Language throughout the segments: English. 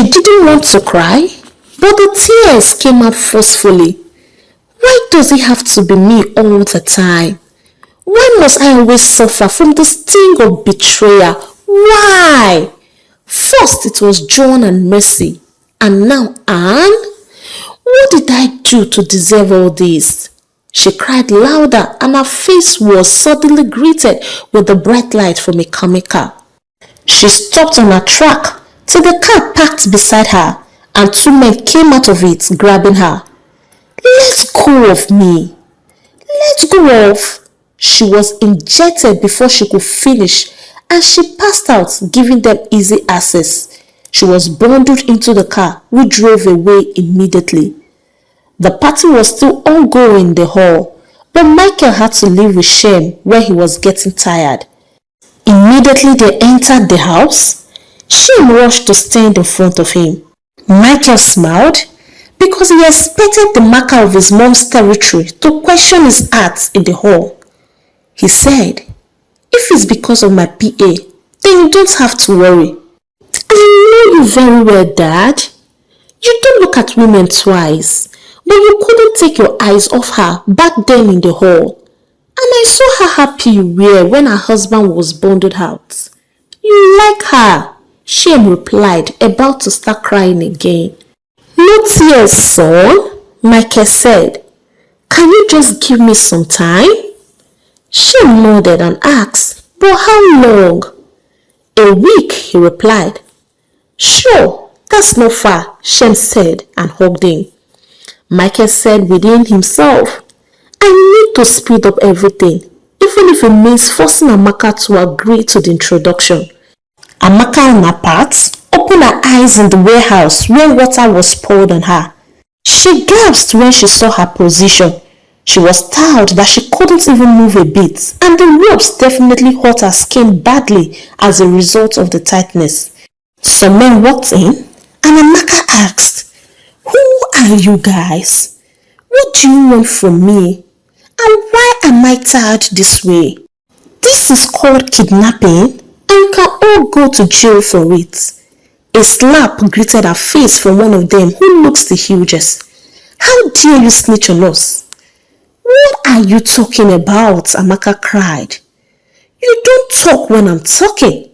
She didn't want to cry, but the tears came out forcefully. Why does it have to be me all the time? Why must I always suffer from the sting of betrayal? Why? First it was John and Mercy, and now Anne? What did I do to deserve all this? She cried louder, and her face was suddenly greeted with the bright light from a car. She stopped on her track till the car parked beside her, and two men came out of it, grabbing her. Let go of me. Let go of. She was injected before she could finish, and she passed out, giving them easy access. She was bundled into the car, which drove away immediately. The party was still ongoing in the hall, but Michael had to leave with Shem where he was getting tired. Immediately they entered the house. Shem rushed to stand in front of him. Michael smiled because he expected the marker of his mom's territory to question his acts in the hall. He said, "If it's because of my PA, then you don't have to worry." "I know you very well, Dad. You don't look at women twice, but you couldn't take your eyes off her back then in the hall. And I saw how happy you were when her husband was bundled out. You like her," Shem replied, about to start crying again. "No tears, son," Michael said. "Can you just give me some time?" Shem nodded and asked, "But how long?" "A week," he replied. "Sure, that's not far," Shem said and hugged him. Michael said within himself, "I need to speed up everything, even if it means forcing Amaka to agree to the introduction." Amaka on her part opened her eyes in the warehouse where water was poured on her. She gasped when she saw her position. She was tired that she couldn't even move a bit, and the ropes definitely hurt her skin badly as a result of the tightness. Some men walked in, and Amaka asked, "Who are you guys? What do you want from me? And why am I tired this way? This is called kidnapping, and you can all go to jail for it." A slap greeted her face from one of them who looks the hugest. "How dare you snitch on us?" "What are you talking about?" Amaka cried. "You don't talk when I'm talking."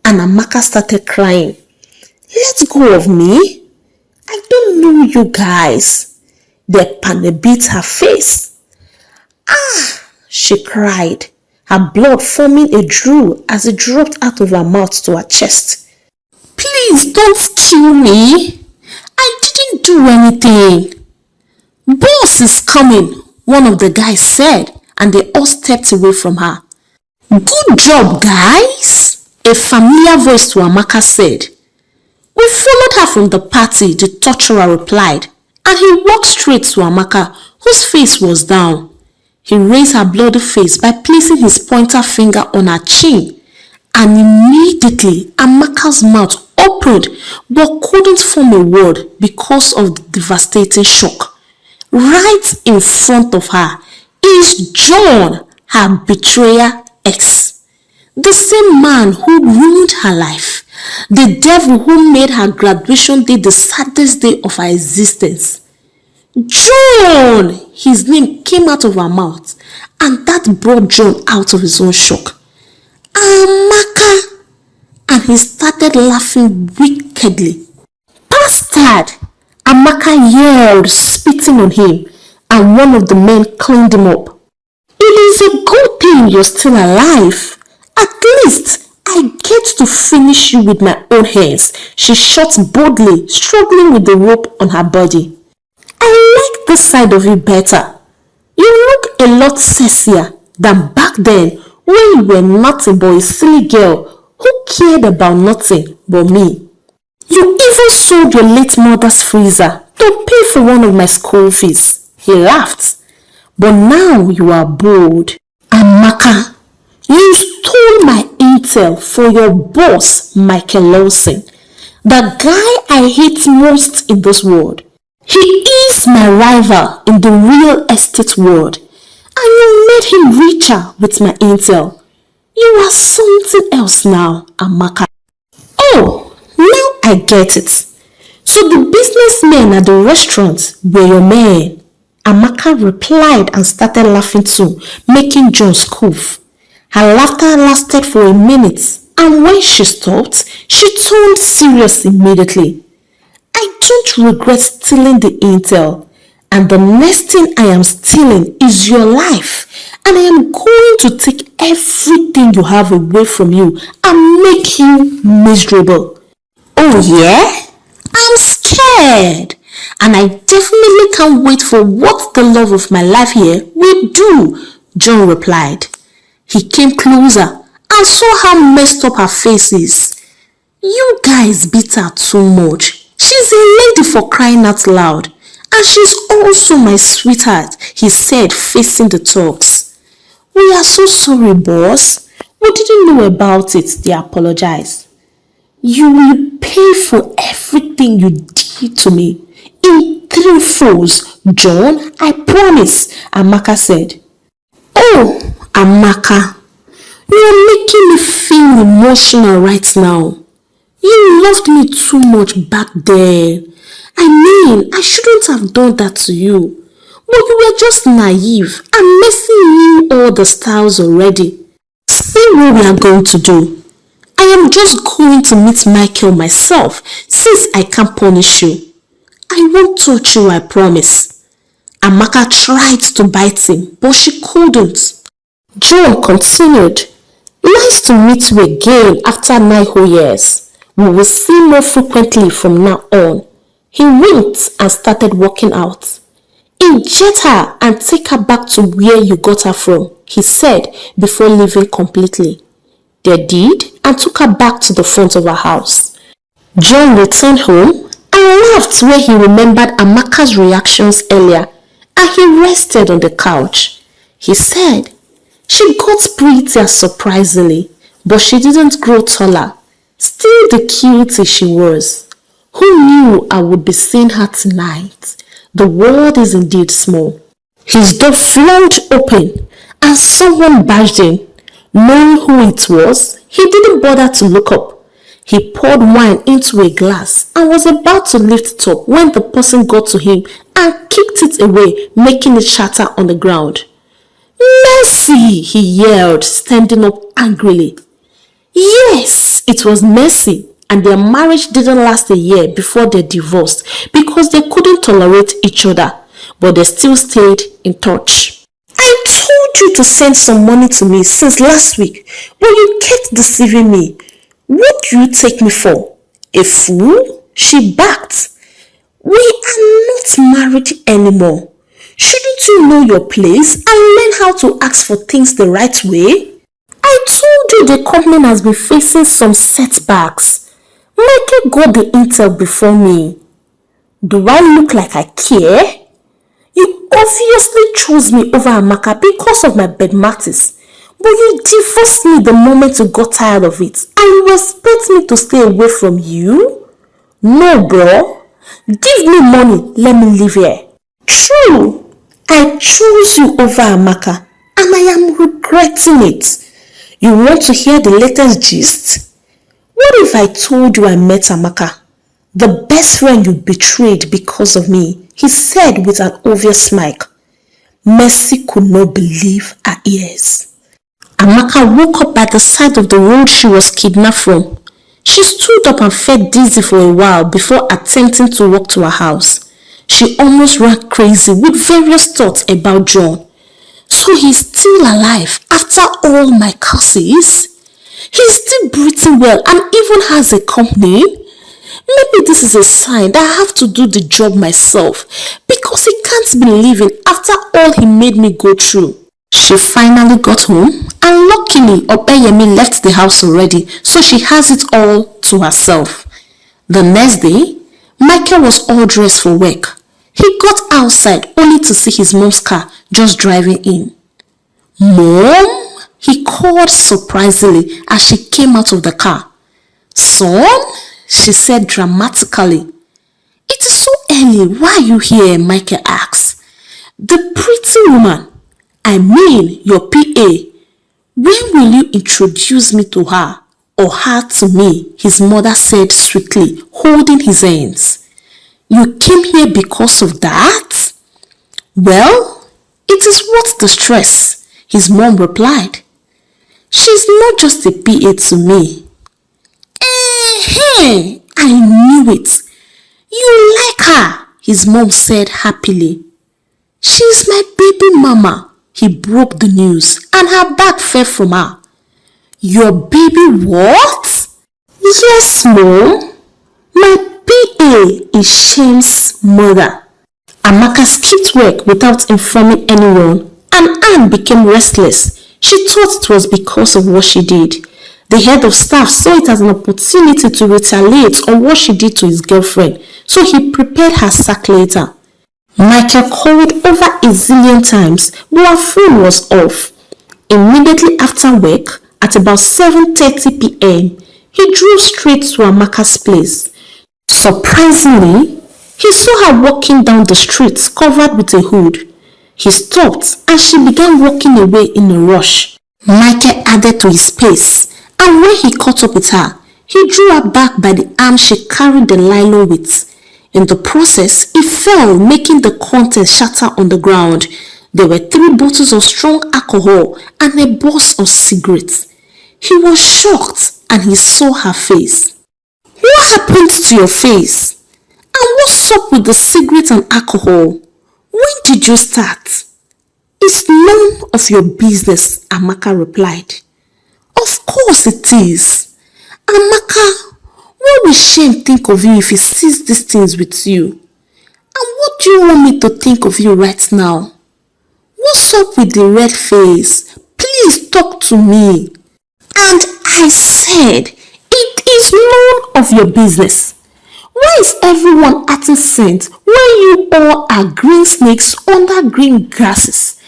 And Amaka started crying. "Let go of me. I don't know you guys." The panic beat her face. "Ah!" she cried, her blood forming a drool as it dropped out of her mouth to her chest. "Please don't kill me. I didn't do anything." "Boss is coming," one of the guys said, and they all stepped away from her. "Good job, guys," a familiar voice to Amaka said. "We followed her from the party," the torturer replied, and he walked straight to Amaka, whose face was down. He raised her bloody face by placing his pointer finger on her chin, and immediately Amaka's mouth opened but couldn't form a word because of the devastating shock. Right in front of her is John, her betrayer ex. The same man who ruined her life. The devil who made her graduation day the saddest day of her existence. "John!" His name came out of her mouth, and that brought John out of his own shock. "Amaka!" And he started laughing wickedly. "Bastard!" Amaka yelled, spitting on him, and one of the men cleaned him up. "It is a good thing you're still alive. At least I get to finish you with my own hands," she shot boldly, struggling with the rope on her body. "I like this side of you better. You look a lot sexier than back then when you were nothing but a silly girl who cared about nothing but me. You even sold your late mother's freezer to pay for one of my school fees." He laughed. "But now you are bold. Amaka, you stole my intel for your boss, Michael Lawson, the guy I hate most in this world. He is my rival in the real estate world, and you made him richer with my intel. You are something else now, Amaka." "Oh, now I get it. So the businessmen at the restaurant were your men. Amaka replied and started laughing too, making John scoff. Her laughter lasted for a minute, and when she stopped, she turned serious immediately. I don't regret stealing the intel, and the next thing I am stealing is your life, and I am going to take everything you have away from you and make you miserable. Oh yeah? I'm scared, and I definitely can't wait for what the love of my life here will do, John replied. He came closer and saw how messed up her face is. You guys beat her too much. She's a lady for crying out loud, and she's also my sweetheart, he said, facing the thugs. We are so sorry, boss. We didn't know about it, they apologized. You will pay for everything you did to me in 3 folds, John, I promise, Amaka said. Oh, Amaka, you are making me feel emotional right now. You loved me too much back then. I mean, I shouldn't have done that to you. But you were just naive and messing knew all the styles already. See what we are going to do. I am just going to meet Michael myself since I can't punish you. I won't touch you, I promise. Amaka tried to bite him, but she couldn't. John continued. Nice to meet you again after 9 whole years. We will see more frequently from now on. He winked and started walking out. Inject her and take her back to where you got her from, he said before leaving completely. They did and took her back to the front of her house. John returned home and laughed when he remembered Amaka's reactions earlier, and he rested on the couch. He said, she got prettier surprisingly, but she didn't grow taller. Still the cutie she was. Who knew I would be seeing her tonight? The world is indeed small. His door flung open and someone barged in. Knowing who it was, he didn't bother to look up. He poured wine into a glass and was about to lift it up when the person got to him and kicked it away, making it shatter on the ground. Mercy, he yelled, standing up angrily. Yes, it was Mercy, and their marriage didn't last a year before they divorced because they couldn't tolerate each other, but they still stayed in touch. I told you to send some money to me since last week, but you kept deceiving me. What do you take me for? A fool? She barked. We are not married anymore. Shouldn't you know your place and learn how to ask for things the right way? I told you the company has been facing some setbacks. Michael got the intel before me. Do I look like I care? You obviously chose me over Amaka because of my bed matters, but you divorced me the moment you got tired of it, and you expect me to stay away from you? No, bro. Give me money, let me live here. True, I chose you over Amaka, and I am regretting it. You want to hear the latest gist? What if I told you I met Amaka, the best friend you betrayed because of me? He said with an obvious smile. Mercy could not believe her ears. Amaka woke up by the side of the road she was kidnapped from. She stood up and felt dizzy for a while before attempting to walk to her house. She almost ran crazy with various thoughts about John. So he's still alive after all my curses? He's still breathing well and even has a company? Maybe this is a sign that I have to do the job myself because he can't be living after all he made me go through. She finally got home and luckily Opeyemi left the house already, so she has it all to herself. The next day, Michael was all dressed for work. He got outside only to see his mom's car just driving in. Mom? He called surprisingly as she came out of the car. Son? She said dramatically. It is so early, why are you here? Michael asked. The pretty woman, I mean your PA, when will you introduce me to her or her to me? His mother said sweetly, holding his hands. You came here because of that? Well, it is worth the stress, his mom replied. She's not just a PA to me. Hey, I knew it. You like her, his mom said happily. She's my baby mama, he broke the news, and her bag fell from her. Your baby what? Yes, Mom. My PA is Sham's mother. Amaka skipped work without informing anyone, and Anne became restless. She thought it was because of what she did. The head of staff saw it as an opportunity to retaliate on what she did to his girlfriend, so he prepared her sack letter. Michael called over a zillion times, but her phone was off. Immediately after work, at about 7:30 p.m., he drove straight to Amaka's place. Surprisingly, he saw her walking down the street covered with a hood. He stopped and she began walking away in a rush. Michael added to his pace, and when he caught up with her, he drew her back by the arm she carried the nylon with. In the process, he fell, making the contents shatter on the ground. There were 3 bottles of strong alcohol and a box of cigarettes. He was shocked and he saw her face. What happened to your face? And what's up with the cigarette and alcohol? When did you start? It's none of your business, Amaka replied. Of course it is. Amaka, what will Shem think of you if he sees these things with you? And what do you want me to think of you right now? What's up with the red face? Please talk to me. And I said, it is none of your business. Why is everyone acting saint when you all are green snakes under green grasses?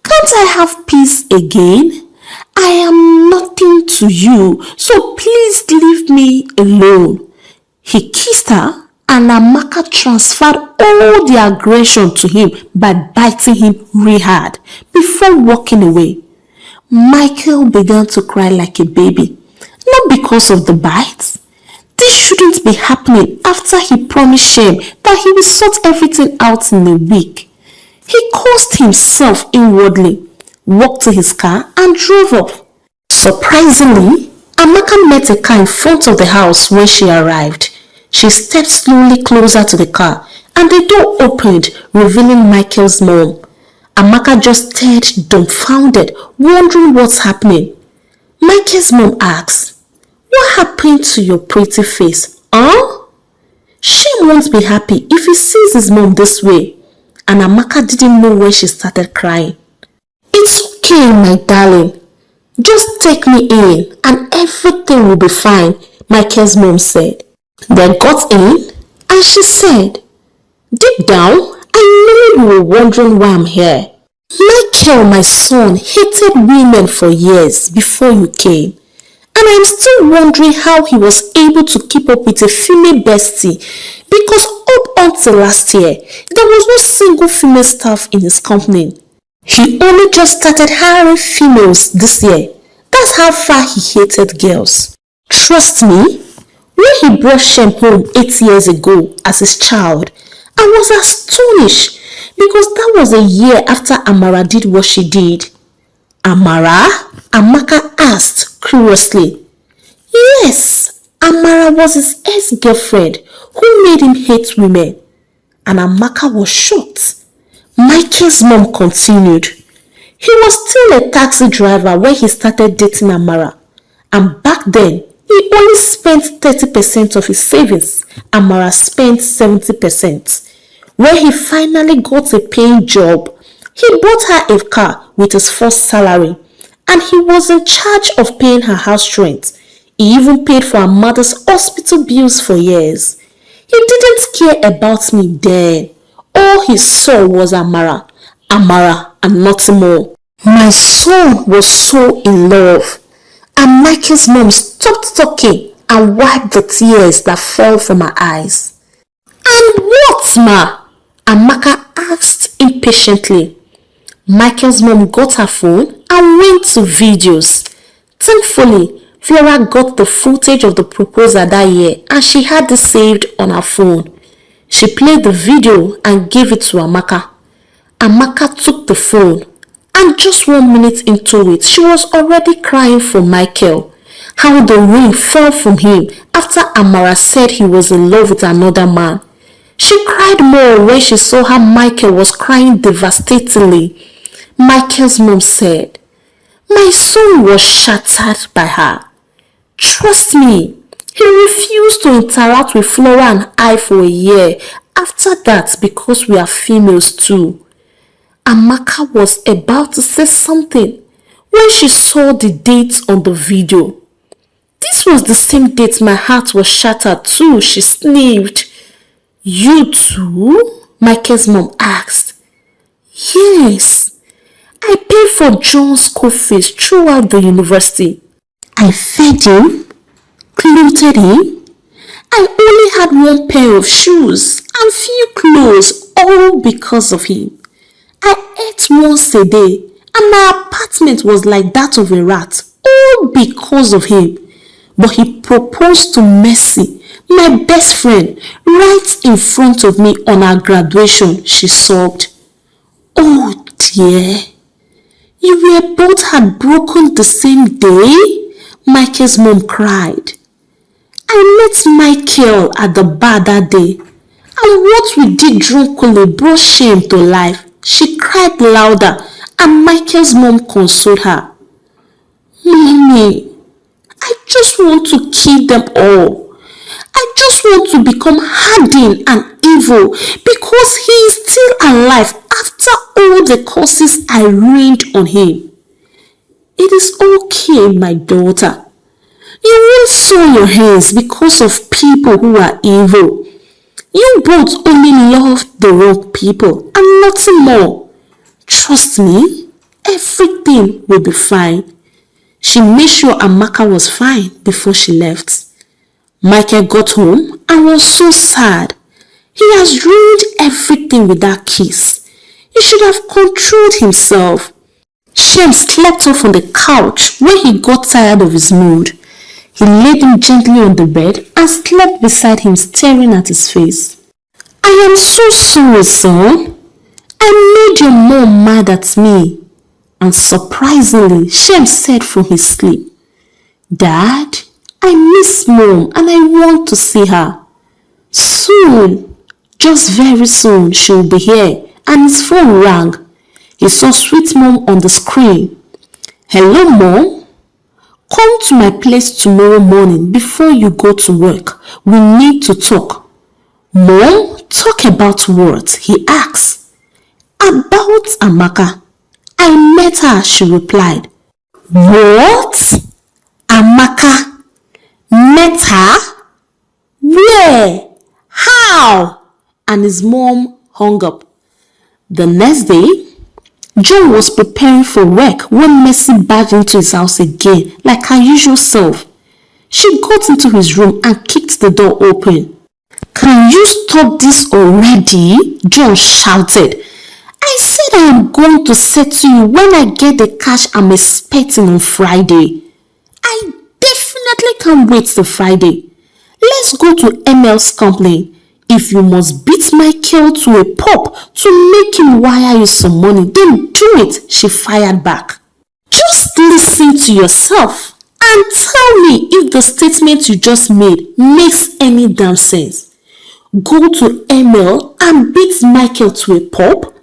Can't I have peace again? I am nothing to you, so please leave me alone. He kissed her and Amaka transferred all the aggression to him by biting him real hard before walking away. Michael began to cry like a baby, not because of the bites. This shouldn't be happening after he promised Shem that he will sort everything out in a week. He cursed himself inwardly, walked to his car and drove off. Surprisingly, Amaka met a car in front of the house when she arrived. She stepped slowly closer to the car and the door opened, revealing Michael's mom. Amaka just stared dumbfounded, wondering what's happening. Michael's mom asked, "What happened to your pretty face, huh?" Shem won't be happy if he sees his mom this way, and Amaka didn't know when she started crying. "It's okay, my darling. Just take me in and everything will be fine," Michael's mom said. They got in and she said, "Deep down, I know you were wondering why I'm here. Michael, my son, hated women for years before you came. And I'm still wondering how he was able to keep up with a female bestie because up until last year, there was no single female staff in his company. He only just started hiring females this year. That's how far he hated girls. Trust me, when he brought Shem home 8 years ago as his child, I was astonished because that was a year after Amara did what she did." "Amara?" Amaka asked curiously. "Yes, Amara was his ex-girlfriend who made him hate women." And Amaka was shocked. Michael's mom continued. "He was still a taxi driver when he started dating Amara. And back then, he only spent 30% of his savings. Amara spent 70%. When he finally got a paying job, he bought her a car with his first salary. And he was in charge of paying her house rent. He even paid for her mother's hospital bills for years. He didn't care about me then. All he saw was Amara and nothing more. My son was so in love." And Michael's mom stopped talking and wiped the tears that fell from her eyes. "And what, ma?" Amaka asked impatiently. Michael's mom got her phone and went to videos. Thankfully, Flora got the footage of the proposal that year and she had it saved on her phone. She played the video and gave it to Amaka. Amaka took the phone, and just 1 minute into it, she was already crying for Michael. How the ring fell from him after Amara said he was in love with another man. She cried more when she saw how Michael was crying devastatingly. Michael's mom said, "My son was shattered by her. Trust me, he refused to interact with Flora and I for a year after that because we are females too." Amaka was about to say something when she saw the date on the video. "This was the same date my heart was shattered too," she sniffed. "You too?" Michael's mom asked. "Yes. I paid for John's school fees throughout the university. I fed him, clothed him. I only had one pair of shoes and few clothes, all because of him. I ate once a day, and my apartment was like that of a rat, all because of him. But he proposed to Mercy, my best friend, right in front of me on our graduation," she sobbed. "Oh dear. You were both heartbroken the same day?" Michael's mom cried. "I met Michael at the bar that day, and what we did drunkenly brought shame to life." She cried louder, and Michael's mom consoled her. "Mommy, I just want to kill them all. I just want to become hardened and evil because he is still alive after all the curses I rained on him." "It is okay, my daughter. You won't soil your hands because of people who are evil. You both only loved the wrong people and nothing more. Trust me, everything will be fine." She made sure Amaka was fine before she left. Michael got home and was so sad. He has ruined everything with that kiss. He should have controlled himself. Shem slept off on the couch when he got tired of his mood. He laid him gently on the bed and slept beside him, staring at his face. "I am so sorry, son. I made your mom mad at me." And surprisingly, Shem said from his sleep, "Dad, I miss Mom and I want to see her. Soon, just very soon, she will be here." And his phone rang. He saw Sweet Mom on the screen. "Hello, Mom. Come to my place tomorrow morning before you go to work. We need to talk." "Mom, talk about what?" he asked. "About Amaka. I met her," she replied. "What? Amaka? Met her? Where? How?" And his mom hung up. The next day, John was preparing for work when Mercy barged into his house again, like her usual self. She got into his room and kicked the door open. "Can you stop this already?" John shouted. "I said I am going to settle you when I get the cash I'm expecting on Friday. I definitely can't wait till Friday. Let's go to ML's company. If you must beat Michael to a pulp to make him wire you some money, then do it," she fired back. "Just listen to yourself and tell me if the statement you just made makes any damn sense. Go to ML and beat Michael to a pulp?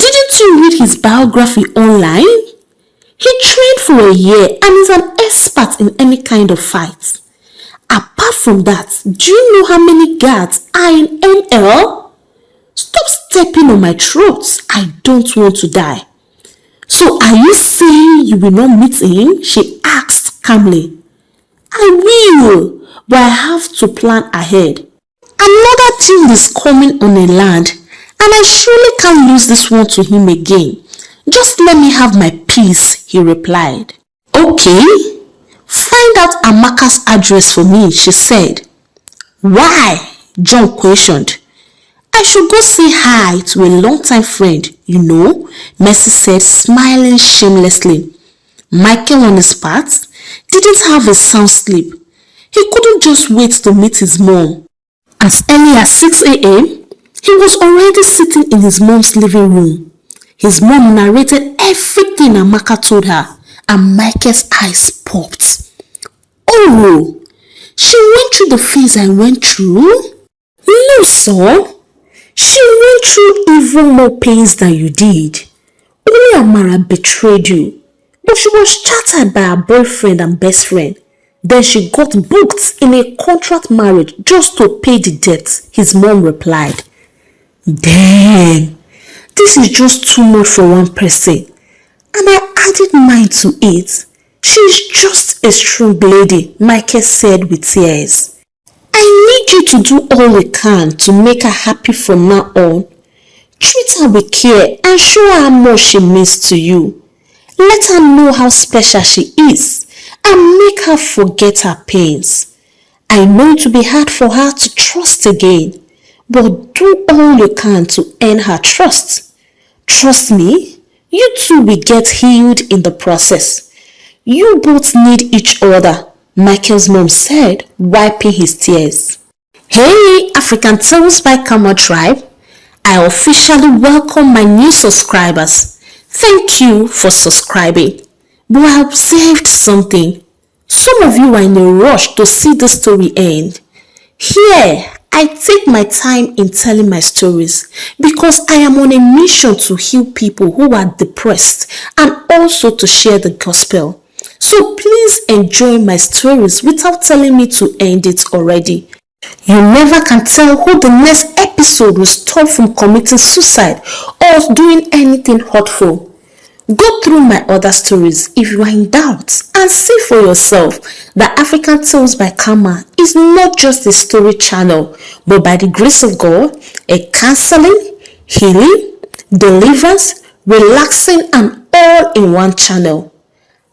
Didn't you read his biography online? He trained for a year and is an expert in any kind of fight. Apart from that, do you know how many guards are in ML? Stop stepping on my throat. I don't want to die." "So are you saying you will not meet him?" she asked calmly. "I will, but I have to plan ahead. Another deal is coming on a land, and I surely can't lose this one to him again. Just let me have my peace," he replied. "Okay, find out Amaka's address for me," she said. "Why?" John questioned. "I should go say hi to a longtime friend, you know," Mercy said, smiling shamelessly. Michael, on his part, didn't have a sound sleep. He couldn't just wait to meet his mom. As early as 6 a.m., He was already sitting in his mom's living room. His mom narrated everything Amaka told her, and Michael's eyes popped. Oh, she went through the phase I went through? No, son. She went through even more pains than you did. Only Amara betrayed you, but she was shattered by her boyfriend and best friend. Then she got booked in a contract marriage just to pay the debt, his mom replied. Damn, this is just too much for one person. And I added mine to it. She's just a strong lady, Michael said with tears. I need you to do all you can to make her happy from now on. Treat her with care and show her how much she means to you. Let her know how special she is and make her forget her pains. I know it will be hard for her to trust again, but do all you can to earn her trust. Trust me, you two will get healed in the process. You both need each other, Michael's mom said, wiping his tears. Hey, Africantales by Kama Tribe. I officially welcome my new subscribers. Thank you for subscribing. But I observed something. Some of you are in a rush to see the story end. Here, I take my time in telling my stories because I am on a mission to heal people who are depressed and also to share the gospel. So please enjoy my stories without telling me to end it already. You never can tell who the next episode will stop from committing suicide or doing anything hurtful. Go through my other stories if you are in doubt and see for yourself that African Tales by Karma is not just a story channel, but by the grace of God, a counseling, healing, deliverance, relaxing, and all in one channel.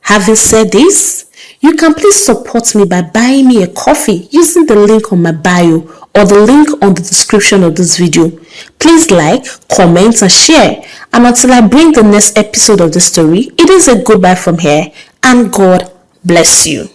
Having said this, you can please support me by buying me a coffee using the link on my bio or the link on the description of this video. Please like, comment, and share. And until I bring the next episode of the story, it is a goodbye from here, and God bless you.